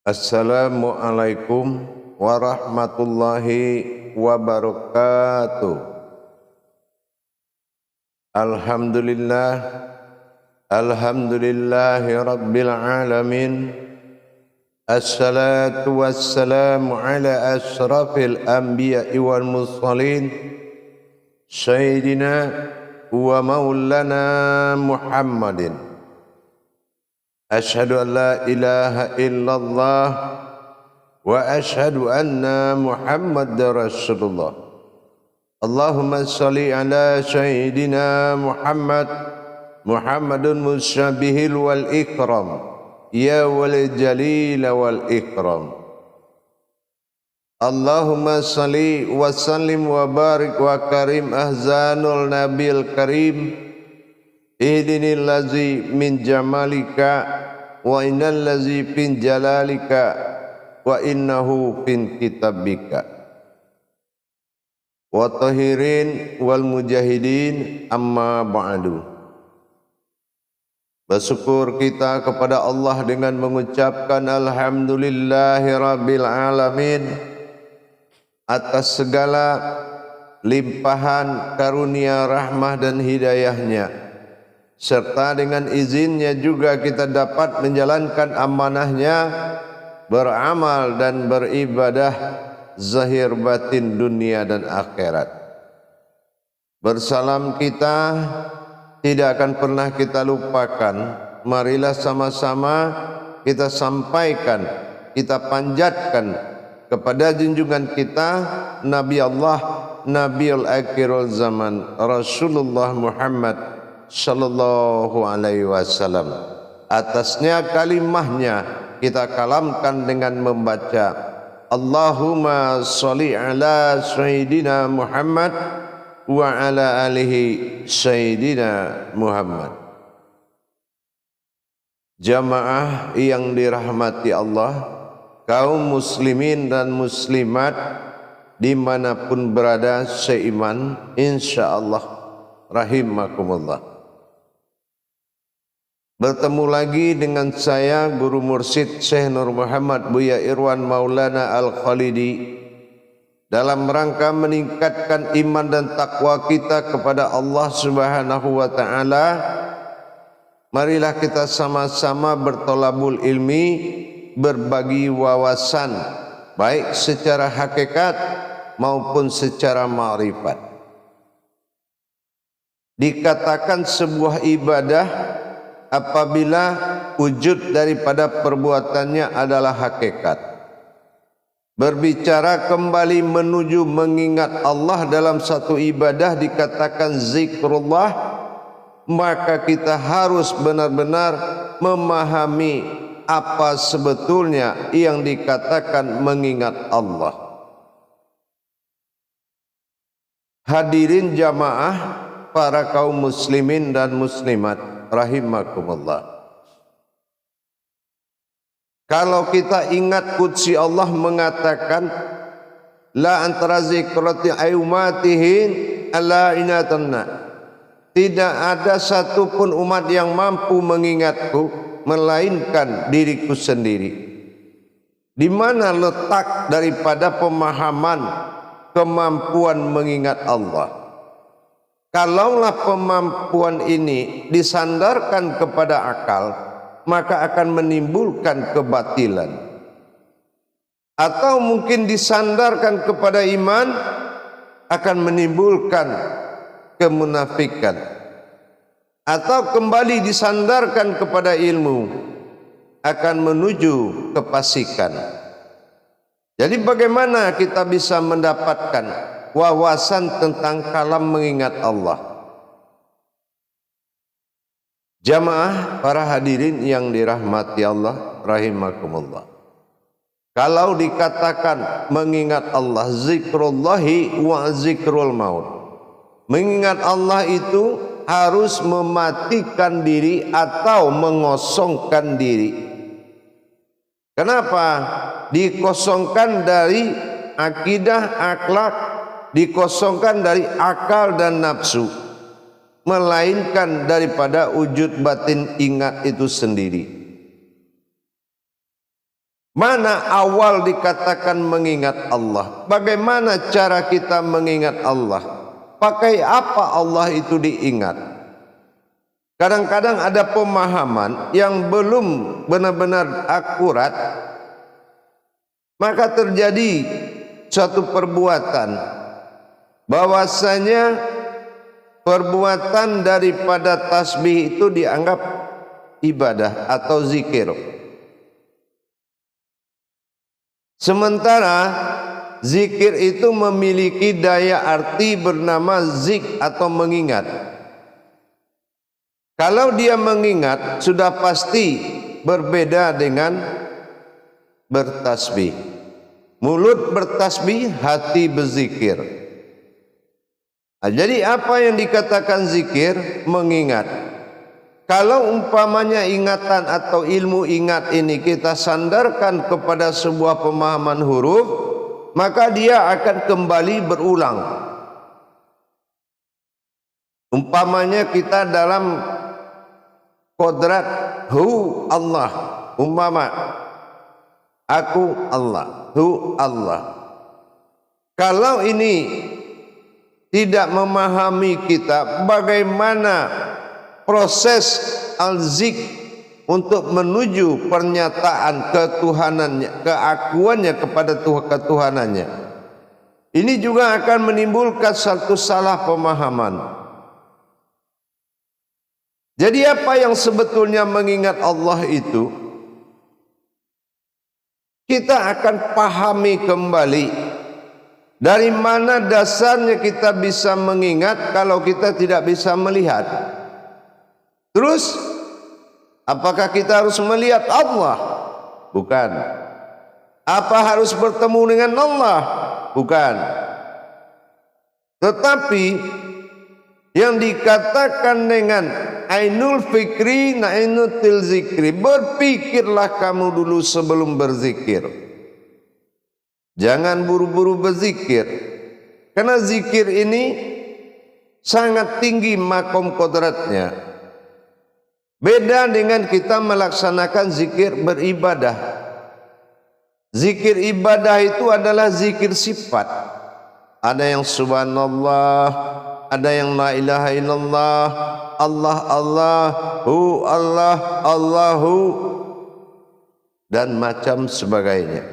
Assalamualaikum warahmatullahi wabarakatuh. Alhamdulillah, alhamdulillahi rabbil alamin. Assalatu wassalamu ala ashrafil anbiya'i wal mursalin, sayyidina wa maulana Muhammadin. Asyhadu an la ilaha illallah wa asyhadu anna Muhammadar Rasulullah. Allahumma shalli ala sayyidina Muhammadun musyabihil wal ikram, ya wal jalil wal ikram. Allahumma shalli wa sallim wa barik wa karim ahzanul nabil karim. Ihdinil ladzi min jamalika wa innal ladzi fin jalalika wa innahu fin kitabika. Wa tahirin wal mujahidin, amma ba'du. Bersyukur kita kepada Allah dengan mengucapkan alhamdulillahi rabbil alamin atas segala limpahan karunia rahmah dan hidayahnya, serta dengan izinnya juga kita dapat menjalankan amanahnya, beramal dan beribadah zahir batin dunia dan akhirat. Bersalam kita tidak akan pernah kita lupakan. Marilah sama-sama kita sampaikan, kita panjatkan kepada junjungan kita Nabi Allah, Nabiul Akhirul Zaman, Rasulullah Muhammad sallallahu alaihi wasallam. Atasnya kalimahnya kita kalamkan dengan membaca Allahumma sholli ala sayyidina Muhammad wa ala alihi sayyidina Muhammad. Jamaah yang dirahmati Allah, kaum muslimin dan muslimat dimanapun berada seiman, insyaallah rahimakumullah. Bertemu lagi dengan saya Guru Mursyid Syekh Nur Muhammad Buya Irwan Maulana Al-Khalidi dalam rangka meningkatkan iman dan takwa kita kepada Allah Subhanahu wa taala. Marilah kita sama-sama bertolabul ilmi, berbagi wawasan baik secara hakikat maupun secara ma'rifat. Dikatakan sebuah ibadah apabila wujud daripada perbuatannya adalah hakikat. Berbicara kembali menuju mengingat Allah dalam satu ibadah dikatakan zikrullah, maka kita harus benar-benar memahami apa sebetulnya yang dikatakan mengingat Allah. Hadirin jamaah, para kaum muslimin dan muslimat rahimakumullah. Kalau kita ingat qudsi Allah mengatakan la antara zikrati ayyumatihin ala inatanna, tidak ada satupun umat yang mampu mengingatku melainkan diriku sendiri. Di mana letak daripada pemahaman kemampuan mengingat Allah? Kalaulah kemampuan ini disandarkan kepada akal, maka akan menimbulkan kebatilan. Atau mungkin disandarkan kepada iman, akan menimbulkan kemunafikan. Atau kembali disandarkan kepada ilmu, akan menuju kefasikan. Jadi bagaimana kita bisa mendapatkan wawasan tentang kalam mengingat Allah? Jamaah para hadirin yang dirahmati Allah rahimakumullah. Kalau dikatakan mengingat Allah, zikrullahi wa zikrul maut. Mengingat Allah itu harus mematikan diri atau mengosongkan diri. Kenapa? Dikosongkan dari akidah, akhlak, dikosongkan dari akal dan nafsu, melainkan daripada wujud batin ingat itu sendiri. Mana awal dikatakan mengingat Allah? Bagaimana cara kita mengingat Allah? Pakai apa Allah itu diingat? Kadang-kadang ada pemahaman yang belum benar-benar akurat, maka terjadi suatu perbuatan bahwasanya perbuatan daripada tasbih itu dianggap ibadah atau zikir. Sementara zikir itu memiliki daya arti bernama zik atau mengingat. Kalau dia mengingat sudah pasti berbeda dengan bertasbih. Mulut bertasbih, hati berzikir. Nah, jadi apa yang dikatakan zikir? Mengingat. Kalau umpamanya ingatan atau ilmu ingat ini kita sandarkan kepada sebuah pemahaman huruf, maka dia akan kembali berulang. Umpamanya kita dalam kodrat hu Allah, umpama aku Allah, hu Allah. Kalau ini tidak memahami kita bagaimana proses al-zik untuk menuju pernyataan ketuhanannya, keakuannya kepada ketuhanannya, ini juga akan menimbulkan satu salah pemahaman. Jadi apa yang sebetulnya mengingat Allah itu, kita akan pahami kembali dari mana dasarnya kita bisa mengingat kalau kita tidak bisa melihat. Terus, apakah kita harus melihat Allah? Bukan. Apa harus bertemu dengan Allah? Bukan. Tetapi yang dikatakan dengan ainul fikri na ainutil zikri, berpikirlah kamu dulu sebelum berzikir. Jangan buru-buru berzikir, karena zikir ini sangat tinggi makom kodratnya. Beda dengan kita melaksanakan zikir beribadah. Zikir ibadah itu adalah zikir sifat. Ada yang subhanallah, ada yang la ilaha illallah, Allah Allahu, Allah Allahu, dan macam sebagainya.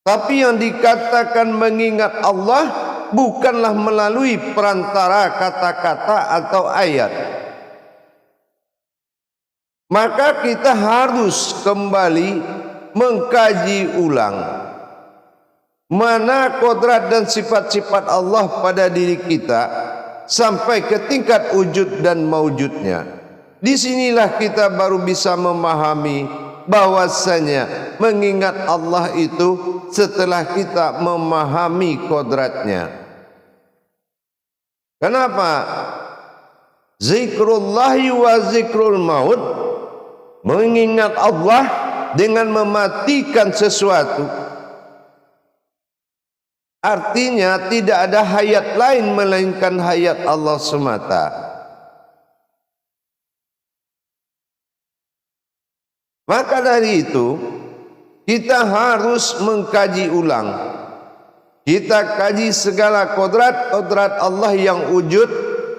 Tapi yang dikatakan mengingat Allah bukanlah melalui perantara kata-kata atau ayat. Maka kita harus kembali mengkaji ulang mana kodrat dan sifat-sifat Allah pada diri kita sampai ke tingkat wujud dan maujudnya. Disinilah kita baru bisa memahami bahwasanya mengingat Allah itu setelah kita memahami kodratnya. Kenapa? Zikrullahi wa zikrul maut, mengingat Allah dengan mematikan sesuatu. Artinya tidak ada hayat lain melainkan hayat Allah semata. Maka dari itu kita harus mengkaji ulang. Kita kaji segala kodrat Allah yang wujud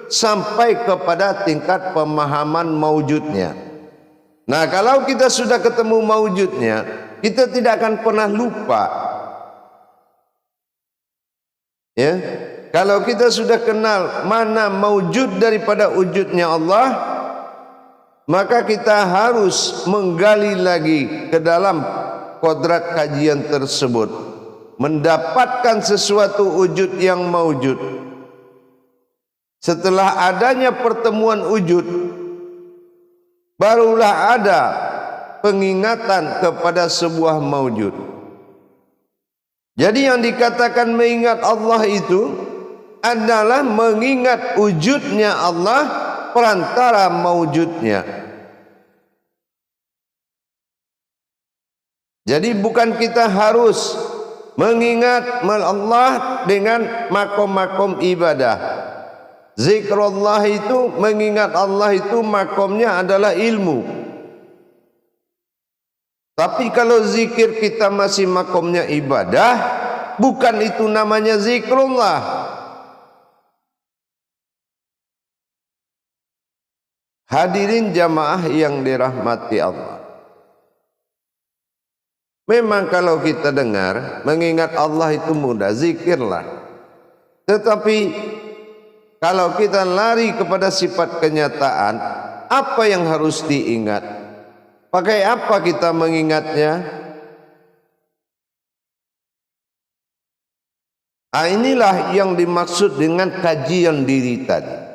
sampai kepada tingkat pemahaman maujudnya. Nah, kalau kita sudah ketemu maujudnya, kita tidak akan pernah lupa. Ya, kalau kita sudah kenal mana maujud daripada wujudnya Allah, maka kita harus menggali lagi ke dalam kodrat kajian tersebut, mendapatkan sesuatu wujud yang maujud. Setelah adanya pertemuan wujud, barulah ada pengingatan kepada sebuah maujud. Jadi yang dikatakan mengingat Allah itu adalah mengingat wujudnya Allah perantara maujudnya. Jadi bukan kita harus mengingat Allah dengan makom-makom ibadah. Zikrullah itu, mengingat Allah itu makomnya adalah ilmu. Tapi kalau zikir kita masih makomnya ibadah, bukan itu namanya zikrullah. Hadirin jamaah yang dirahmati Allah. Memang kalau kita dengar, mengingat Allah itu mudah, zikirlah. Tetapi kalau kita lari kepada sifat kenyataan, apa yang harus diingat? Pakai apa kita mengingatnya? Inilah yang dimaksud dengan kajian diri tadi.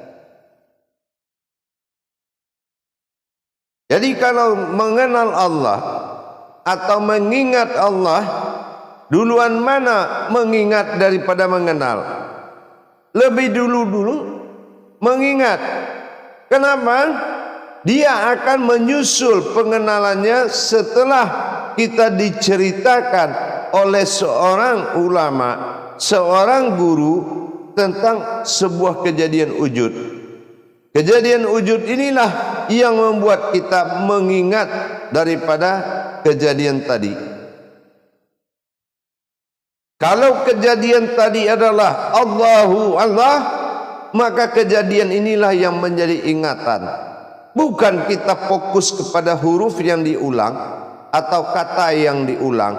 Jadi kalau mengenal Allah atau mengingat Allah, duluan mana mengingat daripada mengenal? Lebih dulu mengingat. Kenapa? Dia akan menyusul pengenalannya setelah kita diceritakan oleh seorang ulama, seorang guru tentang sebuah kejadian wujud. Kejadian wujud inilah yang membuat kita mengingat daripada kejadian tadi. Kalau kejadian tadi adalah Allahu Allah, maka kejadian inilah yang menjadi ingatan. Bukan kita fokus kepada huruf yang diulang atau kata yang diulang,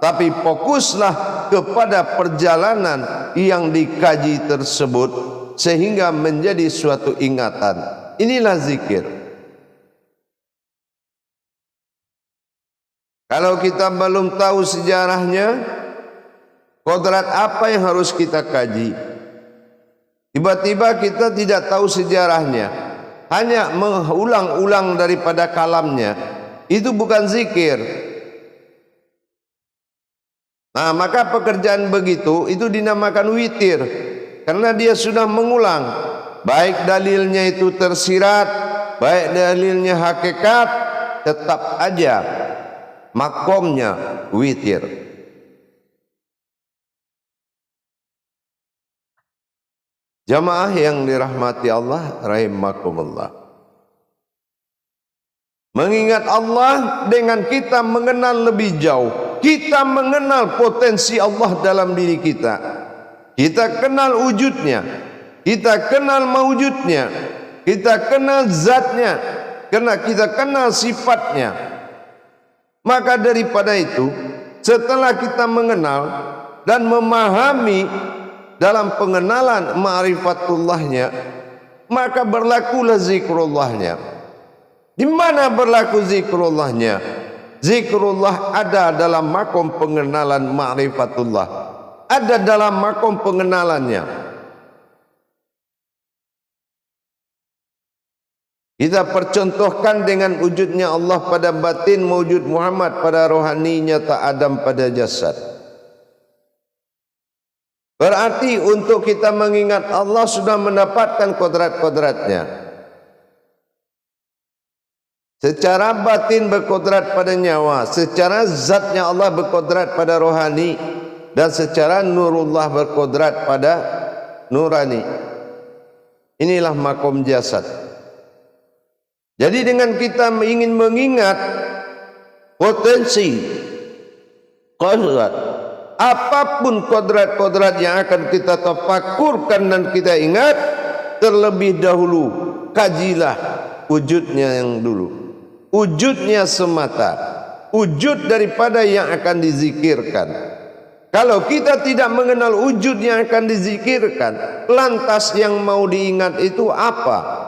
tapi fokuslah kepada perjalanan yang dikaji tersebut sehingga menjadi suatu ingatan. Inilah zikir. Kalau kita belum tahu sejarahnya, kodrat apa yang harus kita kaji? Tiba-tiba kita tidak tahu sejarahnya, hanya mengulang-ulang daripada kalamnya, itu bukan zikir. Nah, maka pekerjaan begitu itu dinamakan witir, karena dia sudah mengulang, baik dalilnya itu tersirat, baik dalilnya hakikat, tetap aja makomnya witir. Jamaah yang dirahmati Allah rahimakumullah. Mengingat Allah dengan kita mengenal lebih jauh. Kita mengenal potensi Allah dalam diri kita. Kita kenal wujudnya. Kita kenal mawujudnya. Kita kenal zatnya. Karena kita kenal sifatnya. Maka daripada itu, setelah kita mengenal dan memahami dalam pengenalan ma'rifatullahnya, maka berlakulah zikrullahnya. Di mana berlaku zikrullahnya? Zikrullah ada dalam makom pengenalan ma'rifatullah, ada dalam makom pengenalannya. Kita percontohkan dengan wujudnya Allah pada batin, wujud Muhammad pada rohani, nyata Adam pada jasad. Berarti untuk kita mengingat Allah sudah mendapatkan kodrat-kodratnya. Secara batin berkodrat pada nyawa, secara zatnya Allah berkodrat pada rohani, dan secara nurullah berkodrat pada nurani. Inilah makom jasad. Jadi dengan kita ingin mengingat potensi kodrat, apapun kodrat-kodrat yang akan kita tafakurkan dan kita ingat, terlebih dahulu kajilah wujudnya yang dulu. Wujudnya semata, wujud daripada yang akan dizikirkan. Kalau kita tidak mengenal wujud yang akan dizikirkan, lantas yang mau diingat itu apa?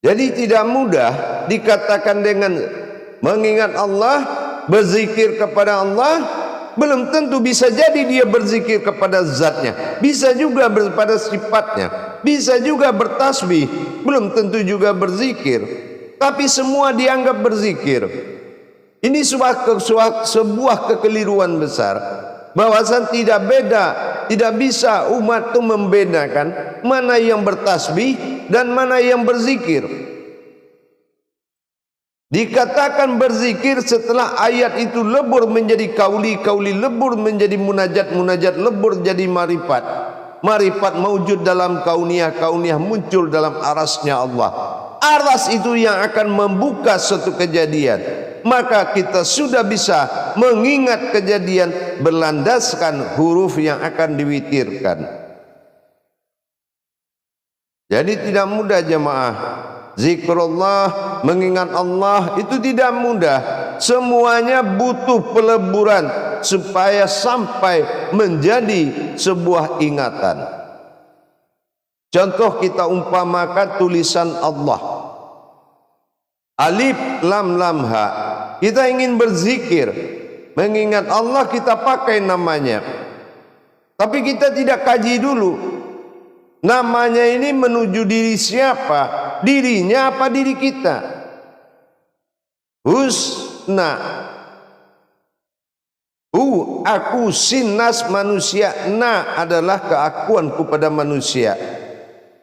Jadi tidak mudah dikatakan dengan mengingat Allah, berzikir kepada Allah. Belum tentu, bisa jadi dia berzikir kepada zatnya, bisa juga pada sifatnya, bisa juga bertasbih, belum tentu juga berzikir, tapi semua dianggap berzikir. Ini sebuah kekeliruan besar, bahwasan tidak beda, tidak bisa umat itu membedakan mana yang bertasbih dan mana yang berzikir. Dikatakan berzikir setelah ayat itu lebur menjadi kauli, kauli lebur menjadi munajat, munajat lebur jadi marifat, marifat mewujud dalam kauniyah, kauniyah muncul dalam arasnya Allah. aras itu yang akan membuka suatu kejadian, maka kita sudah bisa mengingat kejadian berlandaskan huruf yang akan diwitirkan. Jadi tidak mudah jemaah. Zikrullah, mengingat Allah itu tidak mudah. Semuanya butuh peleburan supaya sampai menjadi sebuah ingatan. Contoh kita umpamakan tulisan Allah. Alif lam lam ha. Kita ingin berzikir, mengingat Allah, kita pakai namanya. Tapi kita tidak kaji dulu. Namanya ini menuju diri siapa? Dirinya apa diri kita? Husna. Aku, sinas manusia. Na adalah keakuan kepada manusia.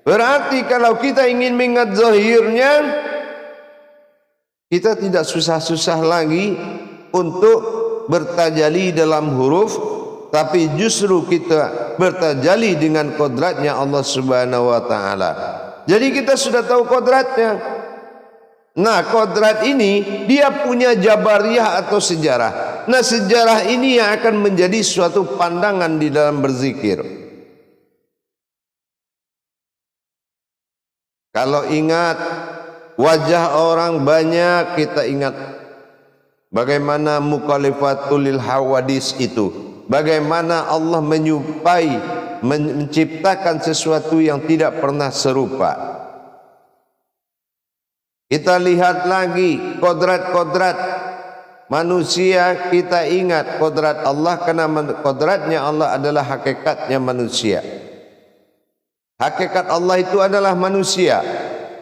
Berarti kalau kita ingin mengingat zahirnya, kita tidak susah-susah lagi untuk bertajali dalam huruf, tapi justru kita bertajali dengan kodratnya Allah Subhanahu wa ta'ala. Jadi kita sudah tahu kodratnya. Nah, kodrat ini dia punya jabariyah atau sejarah. Nah, sejarah ini yang akan menjadi suatu pandangan di dalam berzikir. Kalau ingat wajah orang banyak, kita ingat bagaimana mukhalifatul lil hawadis itu, bagaimana Allah menciptakan sesuatu yang tidak pernah serupa. Kita lihat lagi kodrat-kodrat manusia, kita ingat kodrat Allah, karena kodratnya Allah adalah hakikatnya manusia. Hakikat Allah itu adalah manusia.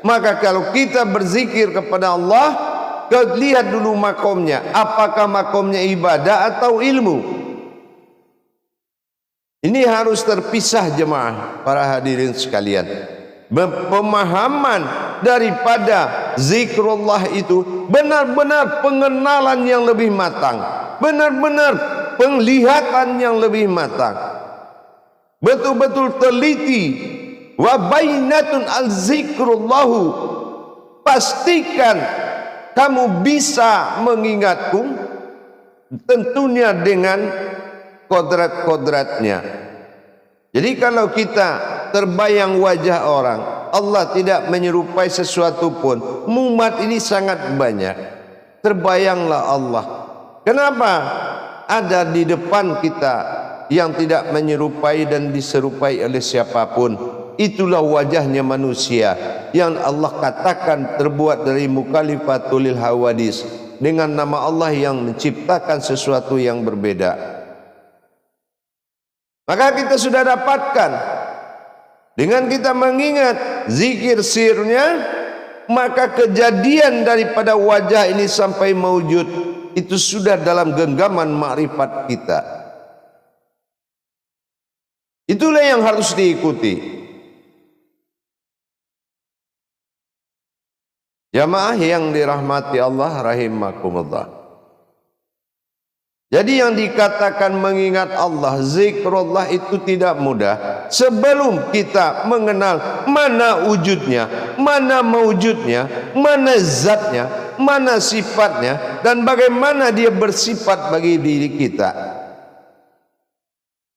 Maka kalau kita berzikir kepada Allah, lihat dulu makomnya. Apakah makomnya ibadah atau ilmu? Ini harus terpisah jemaah, para hadirin sekalian. Pemahaman daripada zikrullah itu benar-benar pengenalan yang lebih matang, benar-benar penglihatan yang lebih matang, betul-betul teliti. Wa bainatun al-zikrullahu, pastikan kamu bisa mengingatku, tentunya dengan kodrat-kodratnya. Jadi kalau kita terbayang wajah orang, Allah tidak menyerupai sesuatu pun, umat ini sangat banyak. Terbayanglah Allah. Kenapa? Ada di depan kita yang tidak menyerupai dan diserupai oleh siapapun. Itulah wajahnya manusia yang Allah katakan terbuat dari mukhalifatul lil hawadis, dengan nama Allah yang menciptakan sesuatu yang berbeda. Maka kita sudah dapatkan dengan kita mengingat zikir sirnya, maka kejadian daripada wajah ini sampai maujud itu sudah dalam genggaman makrifat kita. Itulah yang harus diikuti. Jamaah yang dirahmati Allah rahimakumullah. Jadi yang dikatakan mengingat Allah, zikrullah itu tidak mudah sebelum kita mengenal mana wujudnya, mana mewujudnya, mana zatnya, mana sifatnya, dan bagaimana dia bersifat bagi diri kita.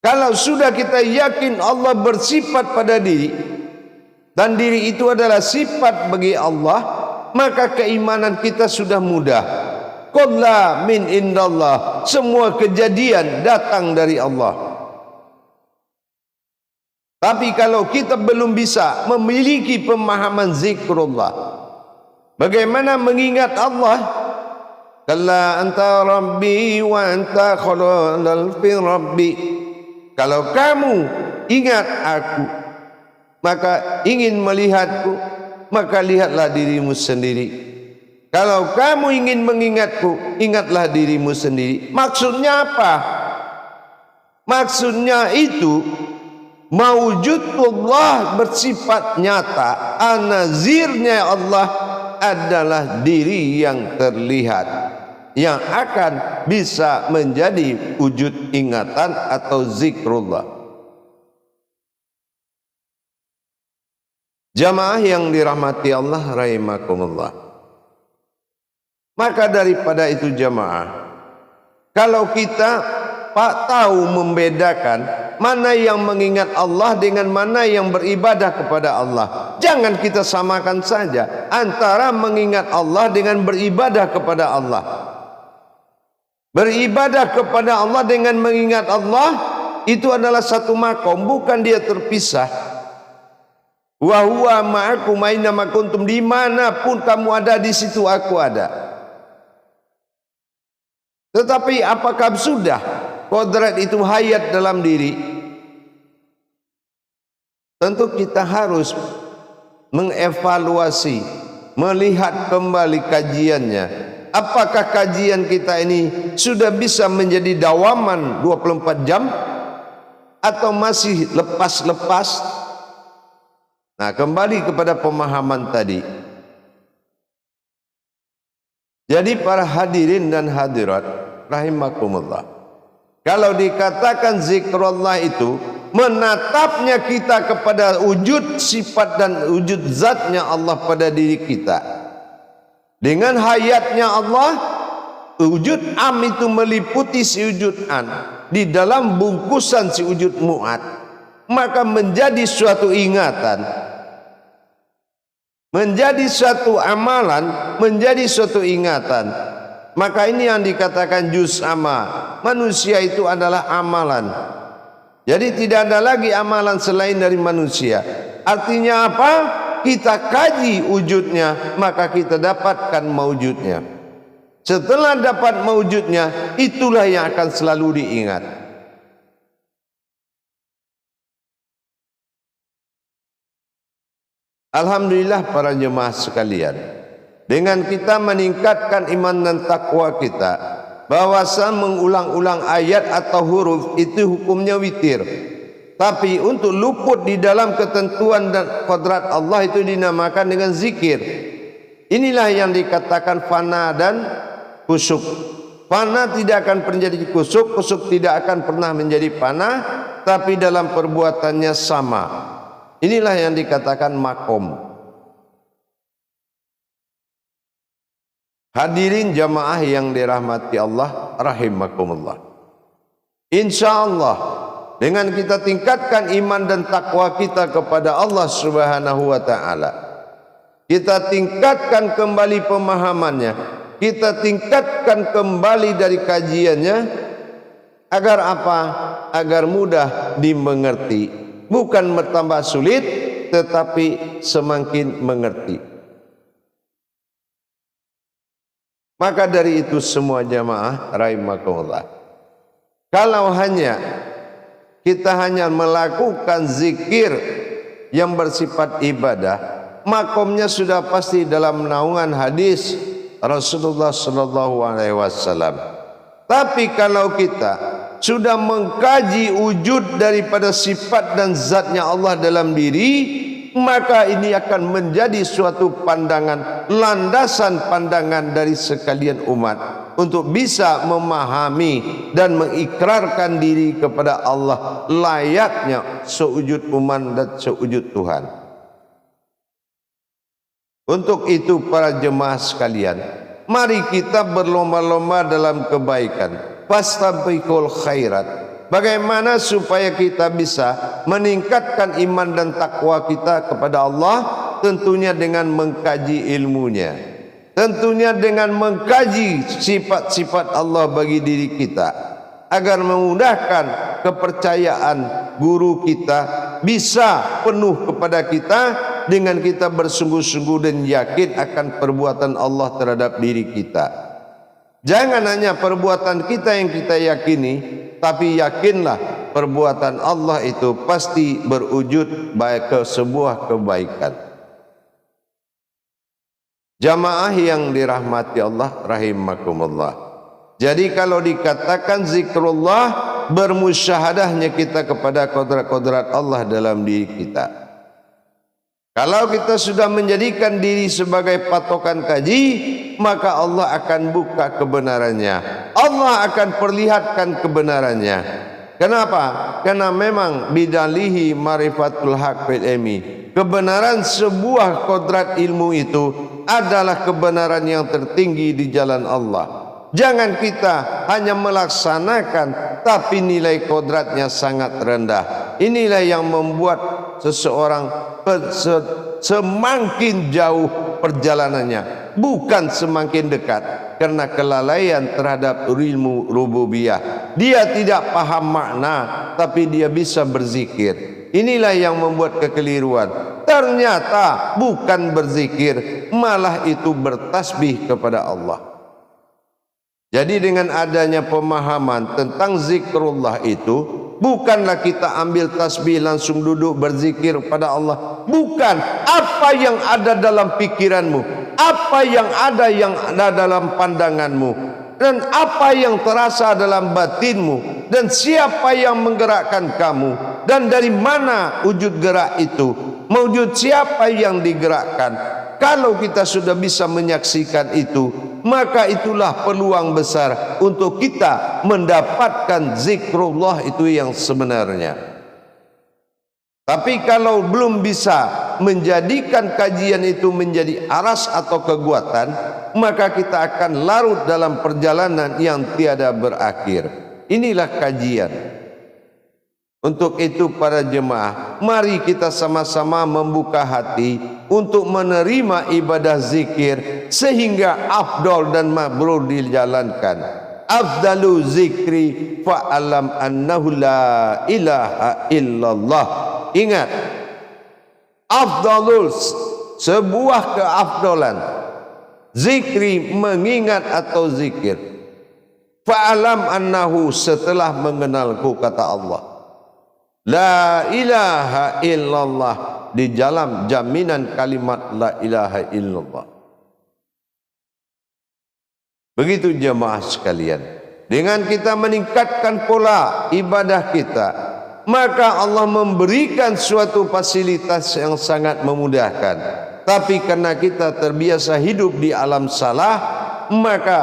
Kalau sudah kita yakin Allah bersifat pada diri, dan diri itu adalah sifat bagi Allah, maka keimanan kita sudah mudah. Qalla min indallah, semua kejadian datang dari Allah. Tapi kalau kita belum bisa memiliki pemahaman zikrullah, bagaimana mengingat Allah? Kalla anta rabbi wa anta khalal fi rabbi. Kalau kamu ingat aku, maka ingin melihatku, maka lihatlah dirimu sendiri. Kalau kamu ingin mengingatku, ingatlah dirimu sendiri. Maksudnya apa? Maksudnya itu mawujudullah bersifat nyata. Anazirnya Allah adalah diri yang terlihat, yang akan bisa menjadi wujud ingatan atau zikrullah. Jamaah yang dirahmati Allah rahimakumullah. Maka daripada itu jamaah, kalau kita tahu membedakan mana yang mengingat Allah dengan mana yang beribadah kepada Allah, jangan kita samakan saja antara mengingat Allah dengan beribadah kepada Allah. Beribadah kepada Allah dengan mengingat Allah itu adalah satu makom, bukan dia terpisah. Wa huwa ma'akum aina ma kuntum, dimanapun kamu ada di situ aku ada. Tetapi apakah sudah kodrat itu hayat dalam diri? Tentu kita harus mengevaluasi, melihat kembali kajiannya. Apakah kajian kita ini sudah bisa menjadi dawaman 24 jam atau masih lepas-lepas? Nah, kembali kepada pemahaman tadi. Jadi para hadirin dan hadirat rahimakumullah, kalau dikatakan zikrullah itu menatapnya kita kepada wujud sifat dan wujud zatnya Allah pada diri kita. Dengan hayatnya Allah, wujud am itu meliputi si wujud an di dalam bungkusan si wujud mu'ad, maka menjadi suatu ingatan, menjadi suatu amalan, menjadi suatu ingatan. Maka ini yang dikatakan juz ama. Manusia itu adalah amalan. Jadi tidak ada lagi amalan selain dari manusia. Artinya apa? Kita kaji wujudnya, maka kita dapatkan maujudnya. Setelah dapat maujudnya, itulah yang akan selalu diingat. Alhamdulillah para jemaah sekalian, dengan kita meningkatkan iman dan takwa kita, bahwasanya mengulang-ulang ayat atau huruf itu hukumnya witir. Tapi untuk luput di dalam ketentuan dan kodrat Allah itu dinamakan dengan zikir. Inilah yang dikatakan fana dan kusuk. Fana tidak akan menjadi kusuk, kusuk tidak akan pernah menjadi fana, tapi dalam perbuatannya sama. Inilah yang dikatakan makom. Hadirin jamaah yang dirahmati Allah rahimakumullah. Insyaallah dengan kita tingkatkan iman dan takwa kita kepada Allah Subhanahu wa taala, kita tingkatkan kembali pemahamannya, kita tingkatkan kembali dari kajiannya, agar apa? Agar mudah dimengerti, bukan bertambah sulit tetapi semakin mengerti. Maka dari itu semua jamaah rahimakumullah, kalau kita hanya melakukan zikir yang bersifat ibadah, makomnya sudah pasti dalam naungan hadis Rasulullah sallallahu alaihi wasallam. Tapi kalau kita sudah mengkaji wujud daripada sifat dan zatnya Allah dalam diri, maka ini akan menjadi suatu pandangan, landasan pandangan dari sekalian umat untuk bisa memahami dan mengikrarkan diri kepada Allah layaknya sewujud umat dan sewujud Tuhan. Untuk itu para jemaah sekalian, mari kita berlomba-lomba dalam kebaikan. Fastabiqul khairat. Bagaimana supaya kita bisa meningkatkan iman dan takwa kita kepada Allah? Tentunya dengan mengkaji ilmunya, tentunya dengan mengkaji sifat-sifat Allah bagi diri kita, agar memudahkan kepercayaan guru kita bisa penuh kepada kita dengan kita bersungguh-sungguh dan yakin akan perbuatan Allah terhadap diri kita. Jangan hanya perbuatan kita yang kita yakini, tapi yakinlah perbuatan Allah itu pasti berwujud baik ke sebuah kebaikan. Jamaah yang dirahmati Allah rahimakumullah. Jadi kalau dikatakan zikrullah, bermusyahadahnya kita kepada kodrat-kodrat Allah dalam diri kita. Kalau kita sudah menjadikan diri sebagai patokan kaji, maka Allah akan buka kebenarannya, Allah akan perlihatkan kebenarannya. Kenapa? Karena memang bidalihi marifatul haq fil ilmi, kebenaran sebuah kodrat ilmu itu adalah kebenaran yang tertinggi di jalan Allah. Jangan kita hanya melaksanakan tapi nilai kodratnya sangat rendah. Inilah yang membuat seseorang semakin jauh perjalanannya, bukan semakin dekat, karena kelalaian terhadap ilmu rububiyah. Dia tidak paham makna tapi dia bisa berzikir. Inilah yang membuat kekeliruan. Ternyata bukan berzikir, malah itu bertasbih kepada Allah. Jadi dengan adanya pemahaman tentang zikrullah itu, bukanlah kita ambil tasbih langsung duduk berzikir pada Allah. Bukan. Apa yang ada dalam pikiranmu, apa yang ada dalam pandanganmu, dan apa yang terasa dalam batinmu, dan siapa yang menggerakkan kamu, dan dari mana wujud gerak itu, wujud siapa yang digerakkan. Kalau kita sudah bisa menyaksikan itu, maka itulah peluang besar untuk kita mendapatkan zikrullah itu yang sebenarnya. Tapi kalau belum bisa menjadikan kajian itu menjadi aras atau kekuatan, maka kita akan larut dalam perjalanan yang tiada berakhir. Inilah kajian. Untuk itu para jemaah, mari kita sama-sama membuka hati untuk menerima ibadah zikir sehingga afdal dan mabrur dijalankan. Afdalu zikri fa'alam annahu la ilaha illallah. Ingat, afdalul sebuah keafdalan zikri, mengingat atau zikir. Fa'alam annahu, setelah mengenalku, kata Allah, la ilaha illallah, di dalam jaminan kalimat la ilaha illallah. Begitu jemaah sekalian, dengan kita meningkatkan pola ibadah kita, maka Allah memberikan suatu fasilitas yang sangat memudahkan. Tapi karena kita terbiasa hidup di alam salah, maka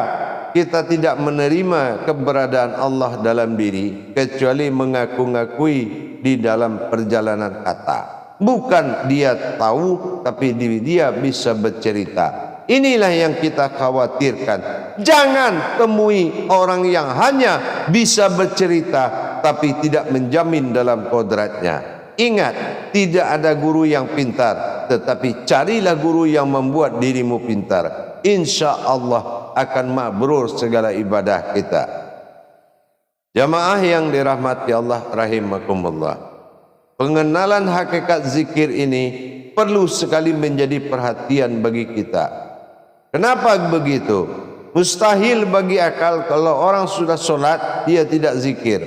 kita tidak menerima keberadaan Allah dalam diri, kecuali mengaku-ngakui di dalam perjalanan kata. Bukan dia tahu, tapi dia bisa bercerita. Inilah yang kita khawatirkan. Jangan temui orang yang hanya bisa bercerita tapi tidak menjamin dalam kodratnya. Ingat, tidak ada guru yang pintar, tetapi carilah guru yang membuat dirimu pintar. Insya Allah akan mabrur segala ibadah kita. Jamaah yang dirahmati Allah rahimakumullah, pengenalan hakikat zikir ini perlu sekali menjadi perhatian bagi kita. Kenapa begitu? Mustahil bagi akal kalau orang sudah solat dia tidak zikir.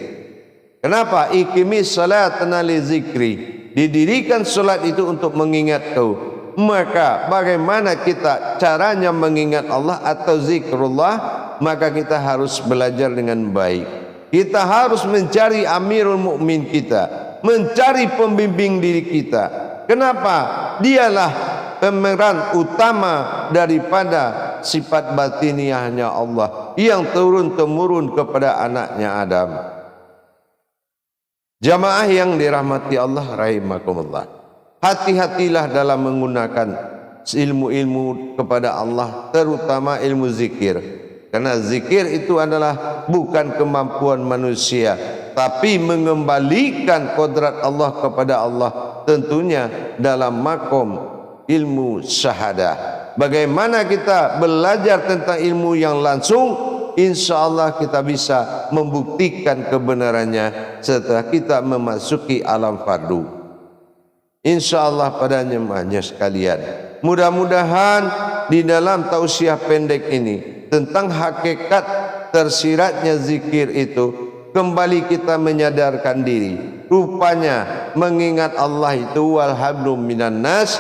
Kenapa? Iqimis salat li zikri, didirikan solat itu untuk mengingat kau. Maka bagaimana kita caranya mengingat Allah atau zikrullah? Maka kita harus belajar dengan baik. Kita harus mencari amirul mukmin kita, mencari pembimbing diri kita. Kenapa? Dialah pemeran utama daripada sifat batiniahnya Allah yang turun-temurun kepada anaknya Adam. Jamaah yang dirahmati Allah rahimakumullah, hati-hatilah dalam menggunakan ilmu-ilmu kepada Allah, terutama ilmu zikir. Karena zikir itu adalah bukan kemampuan manusia, tapi mengembalikan kodrat Allah kepada Allah, tentunya dalam makom ilmu syahadah. Bagaimana kita belajar tentang ilmu yang langsung, insya Allah kita bisa membuktikan kebenarannya setelah kita memasuki alam fardu. Insya Allah pada jemaahnya sekalian, mudah-mudahan di dalam tausiah pendek ini tentang hakikat tersiratnya zikir itu, kembali kita menyadarkan diri. Rupanya mengingat Allah itu wal hablu minan nas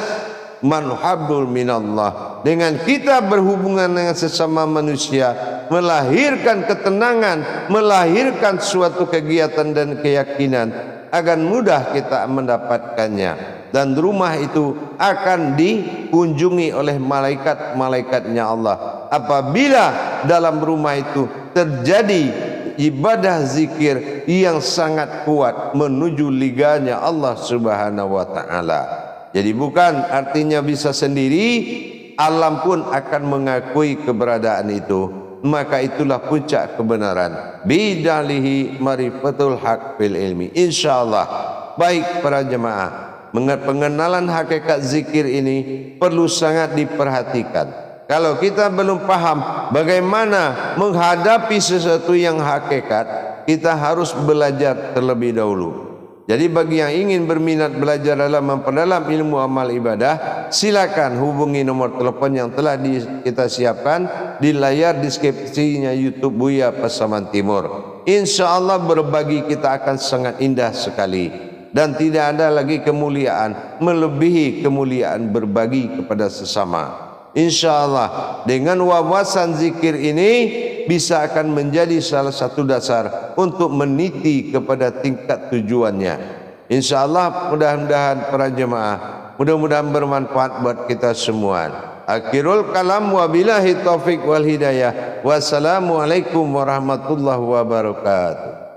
man hablul minallah. Dengan kita berhubungan dengan sesama manusia, melahirkan ketenangan, melahirkan suatu kegiatan dan keyakinan, akan mudah kita mendapatkannya. Dan rumah itu akan dikunjungi oleh malaikat-malaikatnya Allah. Apabila dalam rumah itu terjadi ibadah zikir yang sangat kuat menuju liganya Allah Subhanahu wa taala. Jadi bukan artinya bisa sendiri, alam pun akan mengakui keberadaan itu. Maka itulah puncak kebenaran. Bidalihi marifatul haq fil ilmi. InsyaAllah. Baik para jemaah, pengenalan hakikat zikir ini perlu sangat diperhatikan. Kalau kita belum paham bagaimana menghadapi sesuatu yang hakikat, kita harus belajar terlebih dahulu. Jadi bagi yang ingin berminat belajar dalam memperdalam ilmu amal ibadah, silakan hubungi nomor telepon yang telah kita siapkan di layar deskripsinya YouTube Buya Pasaman Timur. InsyaAllah berbagi kita akan sangat indah sekali. Dan tidak ada lagi kemuliaan melebihi kemuliaan berbagi kepada sesama. InsyaAllah dengan wawasan zikir ini bisa akan menjadi salah satu dasar untuk meniti kepada tingkat tujuannya. InsyaAllah mudah-mudahan para jemaah, mudah-mudahan bermanfaat buat kita semua. Akhirul kalam wabillahi taufiq wal hidayah. Wassalamualaikum warahmatullahi wabarakatuh.